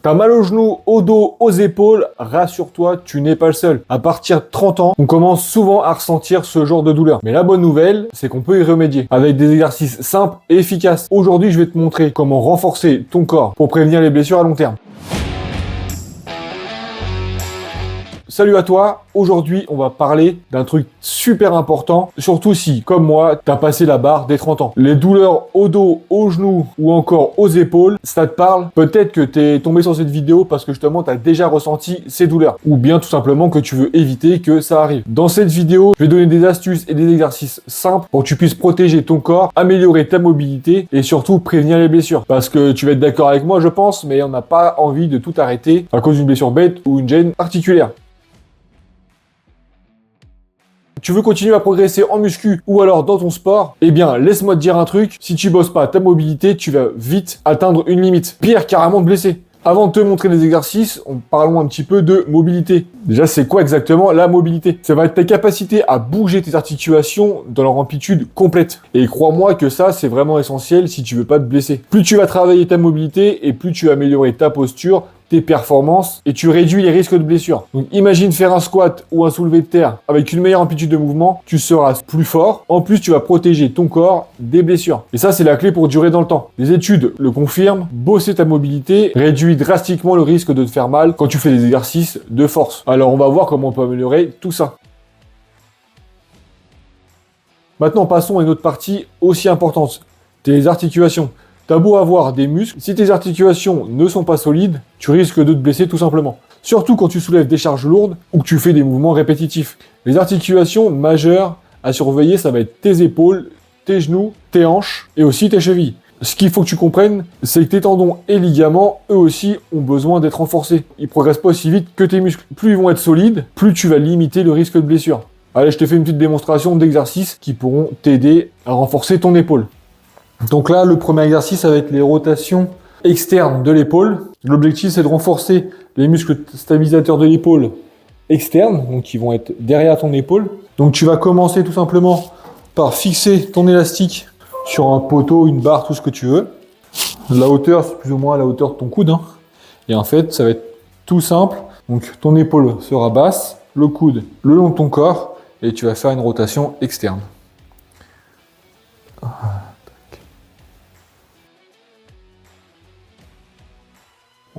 T'as mal aux genoux, au dos, aux épaules, rassure-toi, tu n'es pas le seul. À partir de 30 ans, on commence souvent à ressentir ce genre de douleur. Mais la bonne nouvelle, c'est qu'on peut y remédier avec des exercices simples et efficaces. Aujourd'hui, je vais te montrer comment renforcer ton corps pour prévenir les blessures à long terme. Salut à toi, aujourd'hui on va parler d'un truc super important, surtout si, comme moi, t'as passé la barre des 30 ans. Les douleurs au dos, aux genoux ou encore aux épaules, ça te parle? Peut-être que t'es tombé sur cette vidéo parce que justement t'as déjà ressenti ces douleurs, ou bien tout simplement que tu veux éviter que ça arrive. Dans cette vidéo, je vais donner des astuces et des exercices simples pour que tu puisses protéger ton corps, améliorer ta mobilité et surtout prévenir les blessures. Parce que tu vas être d'accord avec moi je pense, mais on n'a pas envie de tout arrêter à cause d'une blessure bête ou une gêne articulaire. Tu veux continuer à progresser en muscu ou alors dans ton sport? Eh bien, laisse-moi te dire un truc, si tu bosses pas ta mobilité, tu vas vite atteindre une limite. Pire, carrément te blesser. Avant de te montrer les exercices, parlons un petit peu de mobilité. Déjà, c'est quoi exactement la mobilité? Ça va être ta capacité à bouger tes articulations dans leur amplitude complète. Et crois-moi que ça, c'est vraiment essentiel si tu veux pas te blesser. Plus tu vas travailler ta mobilité et plus tu vas améliorer ta posture, tes performances et tu réduis les risques de blessure. Donc imagine faire un squat ou un soulevé de terre avec une meilleure amplitude de mouvement, tu seras plus fort. En plus, tu vas protéger ton corps des blessures. Et ça, c'est la clé pour durer dans le temps. Les études le confirment, bosser ta mobilité réduit drastiquement le risque de te faire mal quand tu fais des exercices de force. Alors on va voir comment on peut améliorer tout ça. Maintenant, passons à une autre partie aussi importante, tes articulations. T'as beau avoir des muscles, si tes articulations ne sont pas solides, tu risques de te blesser tout simplement. Surtout quand tu soulèves des charges lourdes ou que tu fais des mouvements répétitifs. Les articulations majeures à surveiller, ça va être tes épaules, tes genoux, tes hanches et aussi tes chevilles. Ce qu'il faut que tu comprennes, c'est que tes tendons et ligaments, eux aussi, ont besoin d'être renforcés. Ils progressent pas aussi vite que tes muscles. Plus ils vont être solides, plus tu vas limiter le risque de blessure. Allez, je te fais une petite démonstration d'exercices qui pourront t'aider à renforcer ton épaule. Donc là, le premier exercice, ça va être les rotations externes de l'épaule. L'objectif, c'est de renforcer les muscles stabilisateurs de l'épaule externes, donc qui vont être derrière ton épaule. Donc tu vas commencer tout simplement par fixer ton élastique sur un poteau, une barre, tout ce que tu veux. La hauteur, c'est plus ou moins à la hauteur de ton coude. Et en fait, ça va être tout simple. Donc ton épaule sera basse, le coude le long de ton corps, et tu vas faire une rotation externe.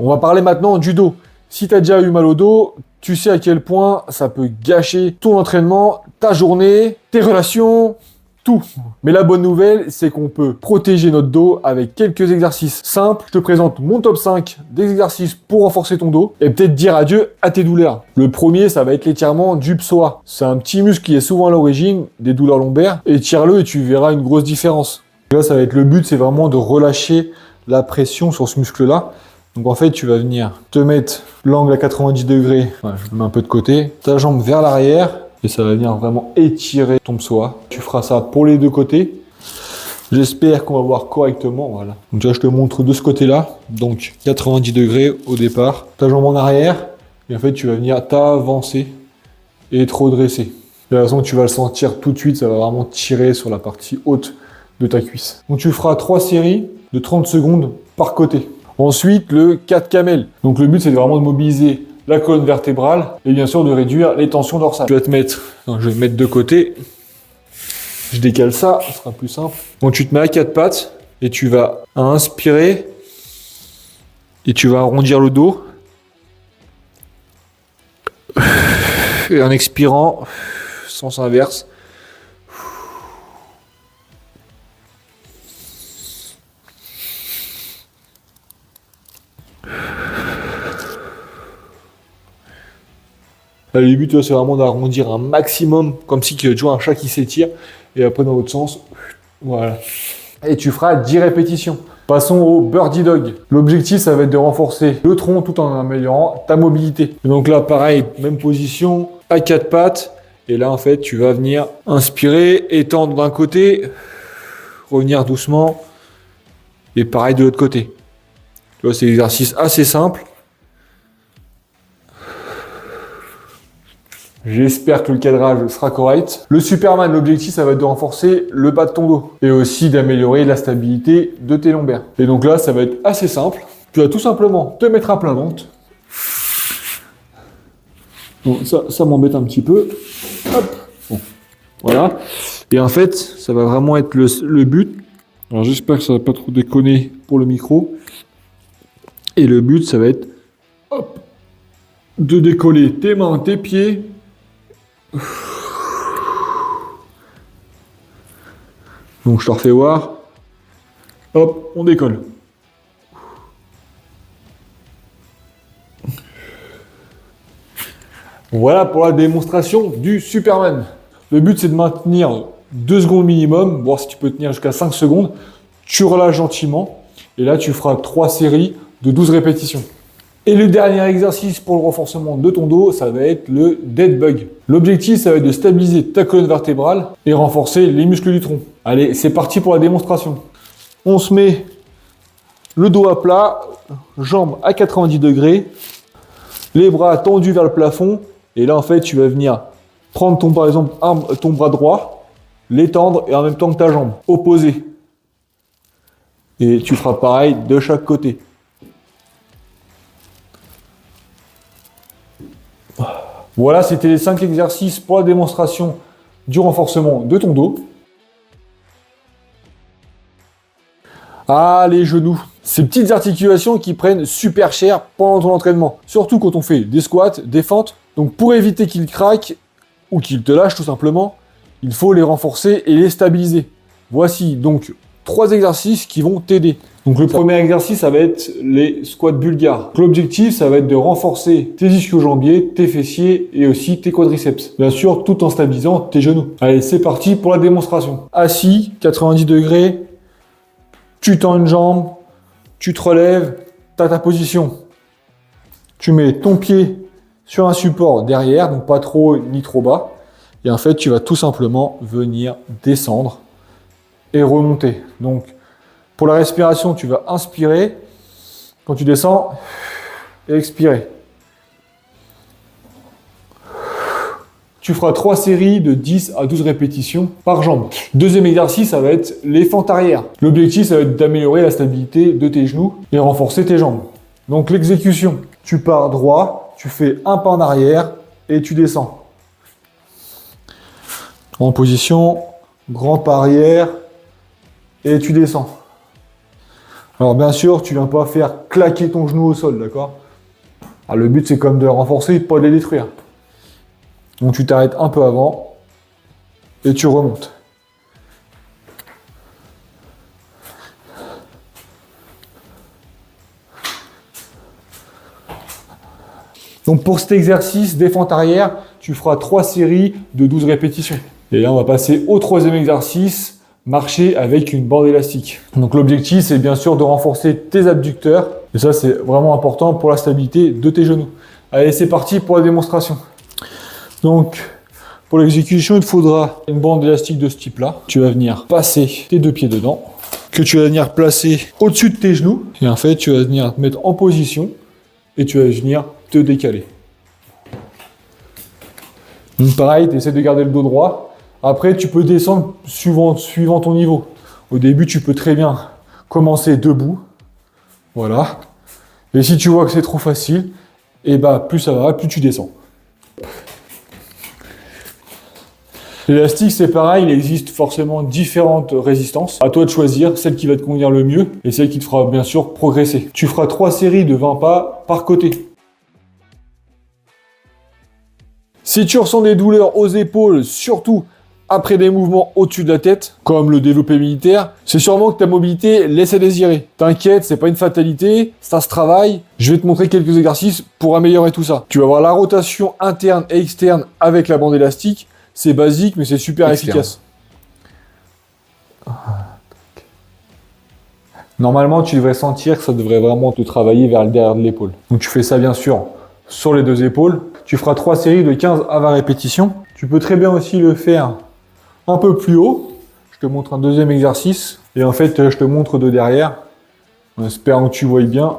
On va parler maintenant du dos. Si tu as déjà eu mal au dos, tu sais à quel point ça peut gâcher ton entraînement, ta journée, tes relations, tout. Mais la bonne nouvelle, c'est qu'on peut protéger notre dos avec quelques exercices simples. Je te présente mon top 5 des exercices pour renforcer ton dos et peut-être dire adieu à tes douleurs. Le premier, ça va être l'étirement du psoas. C'est un petit muscle qui est souvent à l'origine des douleurs lombaires. Étire-le et tu verras une grosse différence. Là, ça va être le but, c'est vraiment de relâcher la pression sur ce muscle-là. Donc en fait, tu vas venir te mettre l'angle à 90 degrés, je le mets un peu de côté, ta jambe vers l'arrière, et ça va venir vraiment étirer ton psoas. Tu feras ça pour les deux côtés. J'espère qu'on va voir correctement, voilà. Donc là, je te montre de ce côté-là, donc 90 degrés au départ, ta jambe en arrière, et en fait, tu vas venir t'avancer et te redresser. De la façon que tu vas le sentir tout de suite, ça va vraiment tirer sur la partie haute de ta cuisse. Donc tu feras 3 séries de 30 secondes par côté. Ensuite, le 4 camel. Donc le but, c'est vraiment de mobiliser la colonne vertébrale et bien sûr de réduire les tensions dorsales. Je vais te mettre, je vais me mettre de côté. Je décale ça, ce sera plus simple. Donc tu te mets à 4 pattes et tu vas inspirer et tu vas arrondir le dos. Et en expirant, sens inverse. Là, le but, c'est vraiment d'arrondir un maximum, comme si tu jouais un chat qui s'étire. Et après, dans l'autre sens, voilà. Et tu feras 10 répétitions. Passons au birdie dog. L'objectif, ça va être de renforcer le tronc tout en améliorant ta mobilité. Et donc là, pareil, même position, à 4 pattes. Et là, en fait, tu vas venir inspirer, étendre d'un côté, revenir doucement. Et pareil de l'autre côté. Tu vois, c'est un exercice assez simple. J'espère que le cadrage sera correct. Le Superman, l'objectif, ça va être de renforcer le bas de ton dos et aussi d'améliorer la stabilité de tes lombaires. Et donc là, ça va être assez simple. Tu vas tout simplement te mettre à plat ventre. Bon, ça m'embête un petit peu. Hop. Bon. Voilà. Et en fait, ça va vraiment être le but. Alors j'espère que ça va pas trop déconner pour le micro. Et le but, ça va être hop, de décoller tes mains, tes pieds. Donc je te refais voir. Hop, on décolle. Voilà pour la démonstration du Superman. Le but, c'est de maintenir 2 secondes minimum, voir si tu peux tenir jusqu'à 5 secondes. Tu relâches gentiment. Et là, tu feras 3 séries de 12 répétitions. Et le dernier exercice pour le renforcement de ton dos, ça va être le dead bug. L'objectif, ça va être de stabiliser ta colonne vertébrale et renforcer les muscles du tronc. Allez, c'est parti pour la démonstration. On se met le dos à plat, jambes à 90 degrés, les bras tendus vers le plafond. Et là, en fait, tu vas venir prendre par exemple, ton bras droit, l'étendre et en même temps que ta jambe, opposée. Et tu feras pareil de chaque côté. Voilà, c'était les 5 exercices pour la démonstration du renforcement de ton dos. Ah, les genoux. Ces petites articulations qui prennent super cher pendant ton entraînement. Surtout quand on fait des squats, des fentes. Donc pour éviter qu'ils craquent ou qu'ils te lâchent tout simplement, il faut les renforcer et les stabiliser. Voici donc 3 exercices qui vont t'aider. Donc le premier exercice, ça va être les squats bulgares. L'objectif, ça va être de renforcer tes ischio-jambiers, tes fessiers et aussi tes quadriceps. Bien sûr, tout en stabilisant tes genoux. Allez, c'est parti pour la démonstration. Assis, 90 degrés, tu tends une jambe, tu te relèves, tu as ta position. Tu mets ton pied sur un support derrière, donc pas trop ni trop bas. Et en fait, tu vas tout simplement venir descendre et remonter. Donc, pour la respiration, tu vas inspirer. Quand tu descends, et expirer. Tu feras 3 séries de 10 à 12 répétitions par jambe. Deuxième exercice, ça va être les fentes arrière. L'objectif, ça va être d'améliorer la stabilité de tes genoux et renforcer tes jambes. Donc l'exécution, tu pars droit, tu fais un pas en arrière et tu descends. En position, grand pas arrière et tu descends. Alors bien sûr, tu ne viens pas faire claquer ton genou au sol, d'accord? Le but, c'est comme de le renforcer, pas de les détruire. Donc tu t'arrêtes un peu avant et tu remontes. Donc pour cet exercice, des fentes arrière, tu feras 3 séries de 12 répétitions. Et là, on va passer au 3e exercice. Marcher avec une bande élastique. Donc l'objectif, c'est bien sûr de renforcer tes abducteurs. Et ça, c'est vraiment important pour la stabilité de tes genoux. Allez, c'est parti pour la démonstration. Donc, pour l'exécution, il te faudra une bande élastique de ce type-là. Tu vas venir passer tes 2 pieds dedans, que tu vas venir placer au-dessus de tes genoux. Et en fait, tu vas venir te mettre en position et tu vas venir te décaler. Donc pareil, tu essaies de garder le dos droit. Après, tu peux descendre suivant ton niveau. Au début, tu peux très bien commencer debout. Voilà. Et si tu vois que c'est trop facile, et bah plus ça va, plus tu descends. L'élastique, c'est pareil, il existe forcément différentes résistances. À toi de choisir celle qui va te convenir le mieux et celle qui te fera bien sûr progresser. Tu feras 3 séries de 20 pas par côté. Si tu ressens des douleurs aux épaules, surtout après des mouvements au-dessus de la tête, comme le développé militaire, c'est sûrement que ta mobilité laisse à désirer. T'inquiète, c'est pas une fatalité, ça se travaille. Je vais te montrer quelques exercices pour améliorer tout ça. Tu vas avoir la rotation interne et externe avec la bande élastique. C'est basique, mais c'est super efficace. Normalement, tu devrais sentir que ça devrait vraiment te travailler vers le derrière de l'épaule. Donc tu fais ça bien sûr sur les 2 épaules. Tu feras 3 séries de 15 à 20 répétitions. Tu peux très bien aussi le faire un peu plus haut. Je te montre un 2e exercice. Et en fait, je te montre de derrière. En espérant que tu vois bien.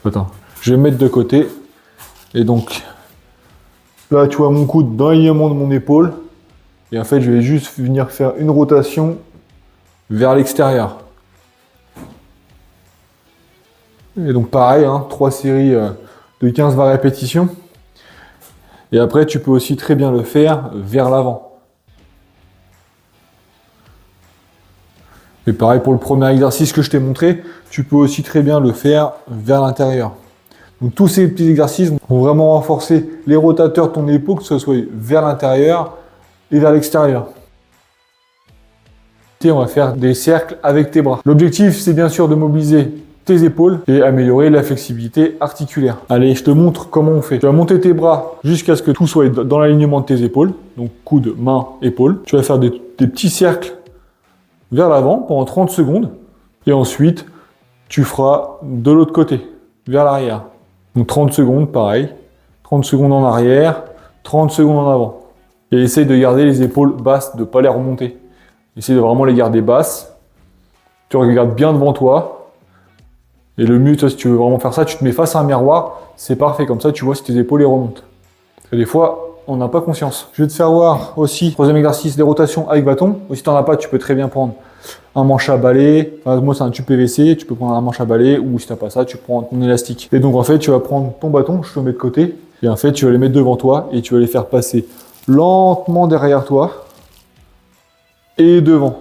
Attends, je vais me mettre de côté. Et donc, là, tu vois mon coude dans l'alignement de mon épaule. Et en fait, je vais juste venir faire une rotation vers l'extérieur. Et donc pareil, hein, 3 séries de 15-20 répétitions. Et après, tu peux aussi très bien le faire vers l'avant. Et pareil pour le premier exercice que je t'ai montré, tu peux aussi très bien le faire vers l'intérieur. Donc tous ces petits exercices vont vraiment renforcer les rotateurs de ton épaule, que ce soit vers l'intérieur et vers l'extérieur. Et on va faire des cercles avec tes bras. L'objectif, c'est bien sûr de mobiliser tes épaules et améliorer la flexibilité articulaire. Allez, je te montre comment on fait. Tu vas monter tes bras jusqu'à ce que tout soit dans l'alignement de tes épaules. Donc coude, main, épaule. Tu vas faire des petits cercles vers l'avant pendant 30 secondes. Et ensuite, tu feras de l'autre côté, vers l'arrière. Donc 30 secondes, pareil. 30 secondes en arrière, 30 secondes en avant. Et essaye de garder les épaules basses, de ne pas les remonter. Essaye de vraiment les garder basses. Tu regardes bien devant toi. Et le mieux, toi, si tu veux vraiment faire ça, tu te mets face à un miroir. C'est parfait, comme ça tu vois si tes épaules les remontent. Parce que des fois, on n'a pas conscience. Je vais te faire voir aussi, troisième exercice, des rotations avec bâton. Ou si tu n'en as pas, tu peux très bien prendre un manche à balai. Enfin, moi, c'est un tube PVC. Tu peux prendre un manche à balai. Ou si tu n'as pas ça, tu prends ton élastique. Et donc, en fait, tu vas prendre ton bâton, je te le mets de côté. Et en fait, tu vas les mettre devant toi et tu vas les faire passer lentement derrière toi et devant.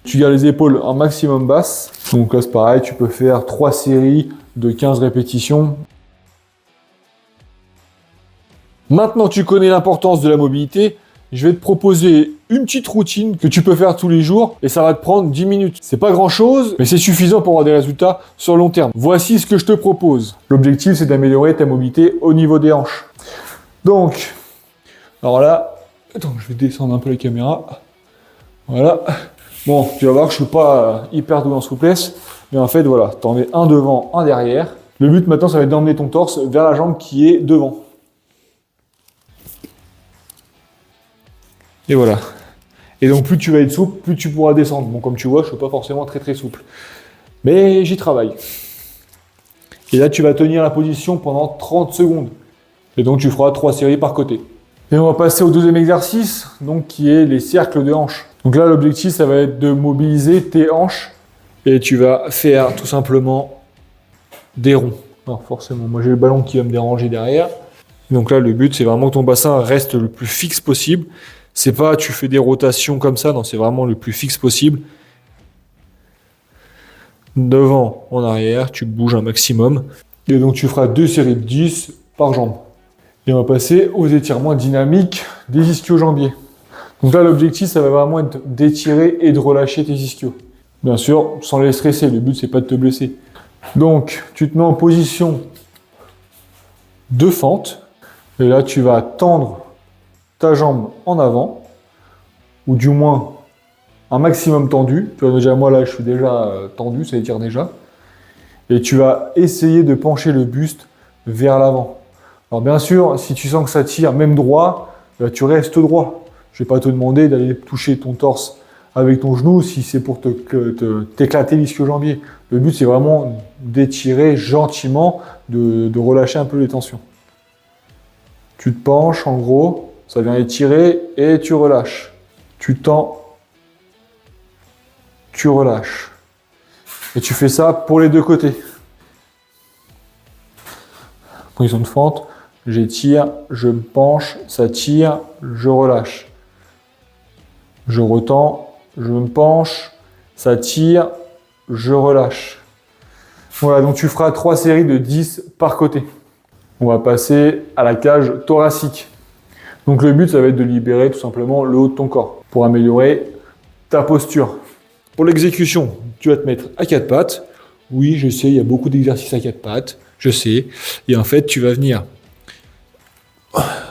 Tu gardes les épaules un maximum basses. Donc là, c'est pareil, tu peux faire 3 séries de 15 répétitions. Maintenant que tu connais l'importance de la mobilité, je vais te proposer une petite routine que tu peux faire tous les jours et ça va te prendre 10 minutes. C'est pas grand chose, mais c'est suffisant pour avoir des résultats sur le long terme. Voici ce que je te propose. L'objectif, c'est d'améliorer ta mobilité au niveau des hanches. Donc, alors là, attends, je vais descendre un peu la caméra. Voilà. Bon, tu vas voir que je suis pas hyper doué en souplesse, mais en fait, voilà, t'en mets un devant, un derrière. Le but maintenant, ça va être d'emmener ton torse vers la jambe qui est devant. Et voilà. Et donc, plus tu vas être souple, plus tu pourras descendre. Bon, comme tu vois, je suis pas forcément très souple. Mais j'y travaille. Et là, tu vas tenir la position pendant 30 secondes. Et donc, tu feras 3 séries par côté. Et on va passer au deuxième exercice, donc qui est les cercles de hanches. Donc là, l'objectif, ça va être de mobiliser tes hanches. Et tu vas faire tout simplement des ronds. Alors forcément, moi j'ai le ballon qui va me déranger derrière. Donc là, le but, c'est vraiment que ton bassin reste le plus fixe possible. C'est pas tu fais des rotations comme ça, non, c'est vraiment le plus fixe possible. Devant, en arrière, tu bouges un maximum. Et donc tu feras 2 séries de 10 par jambe. Et on va passer aux étirements dynamiques des ischio-jambiers. Donc là, l'objectif, ça va vraiment être d'étirer et de relâcher tes ischios. Bien sûr, sans les stresser, le but, c'est pas de te blesser. Donc, tu te mets en position de fente. Et là, tu vas tendre ta jambe en avant, ou du moins un maximum tendu. Tu vois, déjà, moi, là, je suis déjà tendu, ça étire déjà. Et tu vas essayer de pencher le buste vers l'avant. Alors, bien sûr, si tu sens que ça tire, même droit, là, tu restes droit. Je ne vais pas te demander d'aller toucher ton torse avec ton genou si c'est pour t'éclater l'ischio-jambier. Le but, c'est vraiment d'étirer gentiment, de relâcher un peu les tensions. Tu te penches, en gros, ça vient étirer et tu relâches. Tu tends, tu relâches. Et tu fais ça pour les deux côtés. Position de fente, j'étire, je me penche, ça tire, je relâche. Je retends, je me penche, ça tire, je relâche. Voilà, donc tu feras 3 séries de 10 par côté. On va passer à la cage thoracique. Donc le but, ça va être de libérer tout simplement le haut de ton corps pour améliorer ta posture. Pour l'exécution, tu vas te mettre à 4 pattes. Oui, je sais, il y a beaucoup d'exercices à 4 pattes, je sais. Et en fait, tu vas venir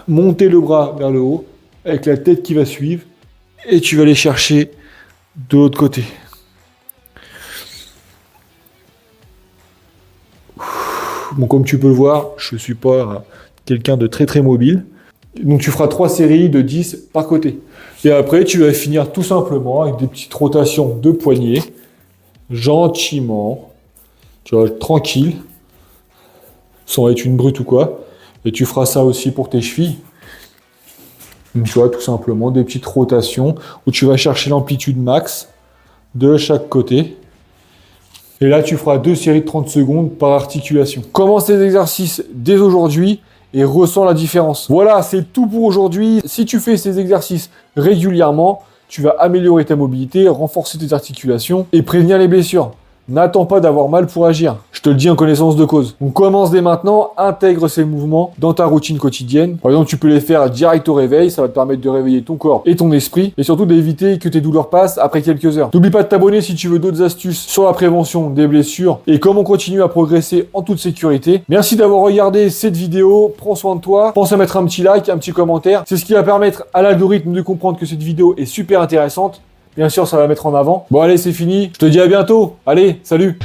monter le bras vers le haut avec la tête qui va suivre. Et tu vas aller chercher de l'autre côté. Bon, comme tu peux le voir, je ne suis pas quelqu'un de très mobile. Donc tu feras 3 séries de 10 par côté. Et après, tu vas finir tout simplement avec des petites rotations de poignets. Gentiment. Tu vas être tranquille. Sans être une brute ou quoi. Et tu feras ça aussi pour tes chevilles. Donc, tu vois, tout simplement des petites rotations où tu vas chercher l'amplitude max de chaque côté. Et là, tu feras 2 séries de 30 secondes par articulation. Commence tes exercices dès aujourd'hui et ressens la différence. Voilà, c'est tout pour aujourd'hui. Si tu fais ces exercices régulièrement, tu vas améliorer ta mobilité, renforcer tes articulations et prévenir les blessures. N'attends pas d'avoir mal pour agir. Je te le dis en connaissance de cause. On commence dès maintenant, intègre ces mouvements dans ta routine quotidienne. Par exemple, tu peux les faire direct au réveil, ça va te permettre de réveiller ton corps et ton esprit, et surtout d'éviter que tes douleurs passent après quelques heures. N'oublie pas de t'abonner si tu veux d'autres astuces sur la prévention des blessures et comment continuer à progresser en toute sécurité. Merci d'avoir regardé cette vidéo, prends soin de toi, pense à mettre un petit like, un petit commentaire. C'est ce qui va permettre à l'algorithme de comprendre que cette vidéo est super intéressante. Bien sûr, ça va mettre en avant. Bon, allez, c'est fini. Je te dis à bientôt. Allez, salut!